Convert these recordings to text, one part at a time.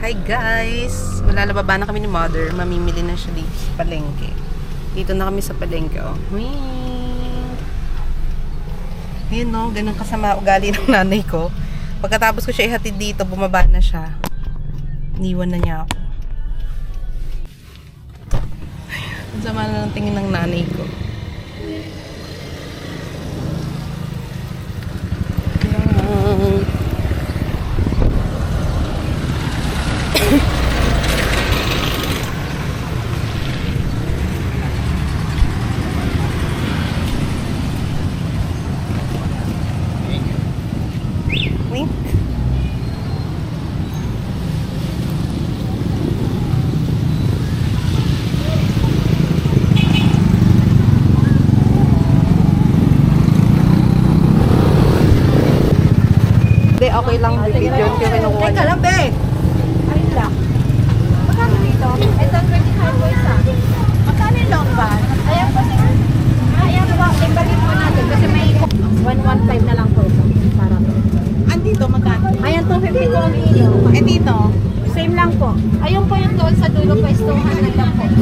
Hi guys! Malalababa na kami ni Mother. Mamimili na siya dito sa palengke. Dito na kami sa palengke, oh. Ayun, no? Ganun kasama ugali ng nanay ko. Pagkatapos ko siya ihatid dito, bumaba na siya. Iniwan na niya ako. Ang sama na ng tingin ng nanay ko. Wink. Hindi, okay lang. Video yung kinukuha. Teka lang, be! Ayun lang. Magkano dito? Ito, 25 po isa. Magkano yung long van? Ayan po, ayan po, limbalin po natin kasi may 115 na lang po ito. Para po. Andito, magkano? Ayan, 250 po ang ilo. Eh, dito? Same lang po. Ayun po yung doon sa dulo po is 200 lang po. Sa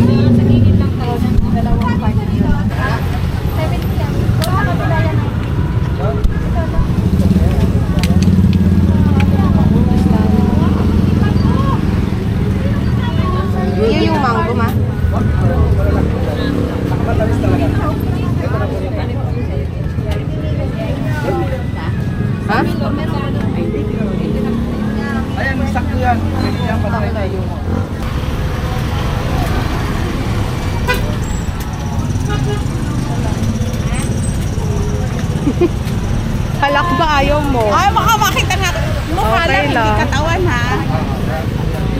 gilid lang po ng dalawang part na yun. 70 yan. Doon sa kabila yan. Yun yung mango, ma. Ha? Ayan, sakto yan. Yan pa tayo. Halak ba ayaw mo? Ay, baka makita nga. Mukha Okay lang, lang. hindi katawan ha.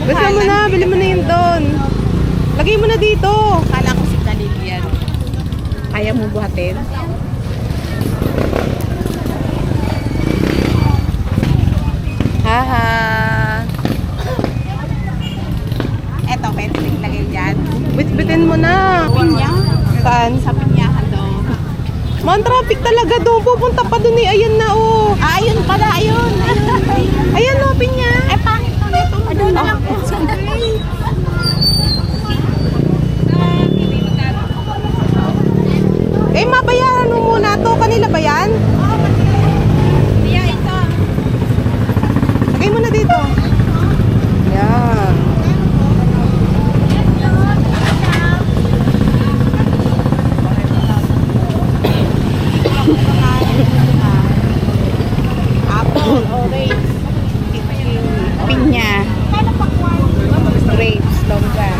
Basta mo na, bili mo na yun doon. Lagay mo na dito. Kala ko si Khalil yan. Kaya mo buhatin? Haha. Eto, pwede naglagay dyan. Bitbitin mo na. Pinya? Saan? Sa pinyahan daw. Man, traffic talaga doon. Pupunta pa doon eh. Ayan na, oh. Ah, ayun pala, ayun. Ayan, oh, pinya. Eh, pangit to nito. Ano na lang po. Sandali. Eh, mabayaran mo muna to. Kanila ba yan? Kaya ito. Lagay mo na dito. Yan. Apple, orange. Pinya. Grapes, longgan.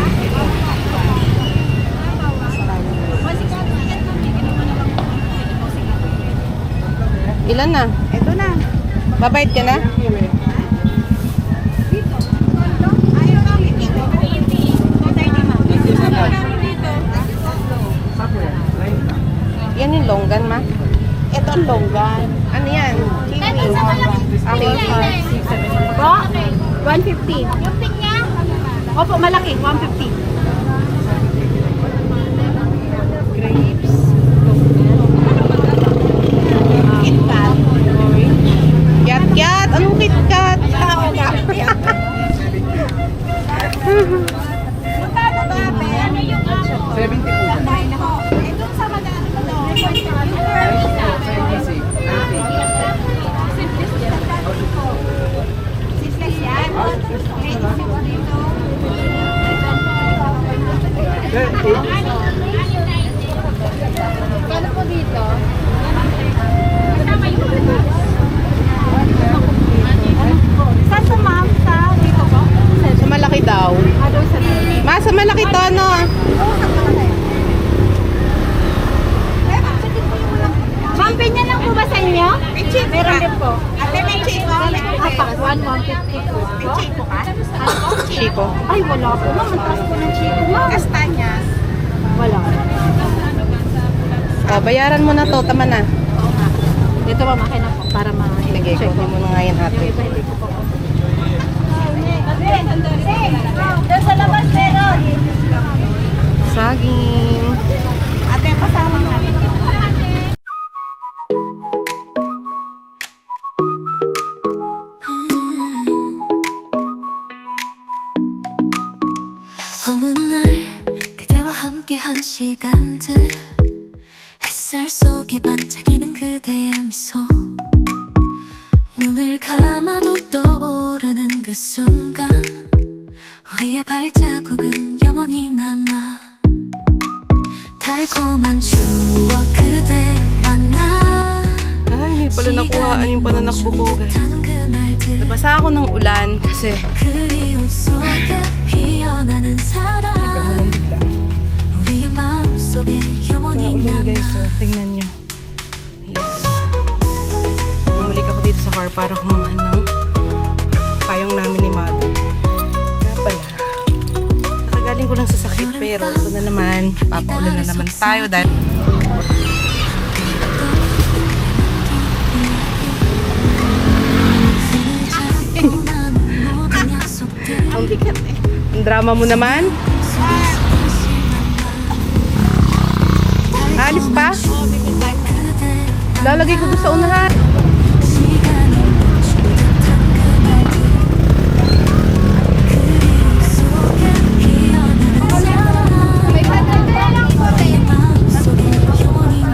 Ilan na? Ito na. Babait ka na? Yan yung longgan, ma. Ito ang longgan. Ano yan? Kiwi. Kiwi. Po? 150. Yung pinya? Opo, malaki. 150. Grapes. KitKat. Kyat-kyat. Anong KitKat? Magkano ba, Pe? Ano yung 70 po. Ito sa magkano ba daw? Sisles yan? Kano po dito? Saan sa ma'am? Sa dito po? Sa malaki daw. Ano sa Ma, sa malaki to, ano? Ma'am, pinya lang po ba sa inyo? Meron din po. Ate, may chico. Apak, 150 po. May chico ka? Chico. Ay, wala po. Ma'am, ang taas po ng chico. Ma'am. Kastanyas. Wala. Oh, bayaran mo na to. Tama na. Dito ma'am, akin na po para Sige, ma-check kunin mo na nga yan, ate. Hindi ko po. Doon sa labas meron. Saging. Ate, pasama natin. 어느 날 그대와 함께한 시간들 햇살 속에 반짝이는 그대의 미소 눈을 감아도 떠오르는 그 순간 우리의 발자국은 영원히 남아 달콤한 추억 그대와 나 Ay, hindi pala nakuhaan yung pananakbo ko, guys. Nabasa ako ng ulan kasi 그리움 속에 피어나는 사랑 우리의 마음속에 영원히 ulan, 남아 guys. So, tingnan nyo. Ayan. Bumalik ako dito sa car para kumuha ng payong namin ni Mother. Kaya pala, nakagaling ko lang sa sakit pero ito na naman, papaulan na naman tayo dahil ang bigat eh. Ang drama mo naman. Alis pa? Lalagay ko doon sa unahan.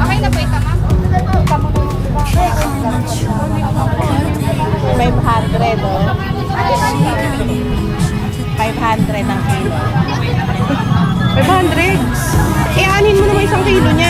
Okay na ba ito, ma'am? 500 oh. 500 ang kilo. 500? Eh, anin mo naman isang kilo niya.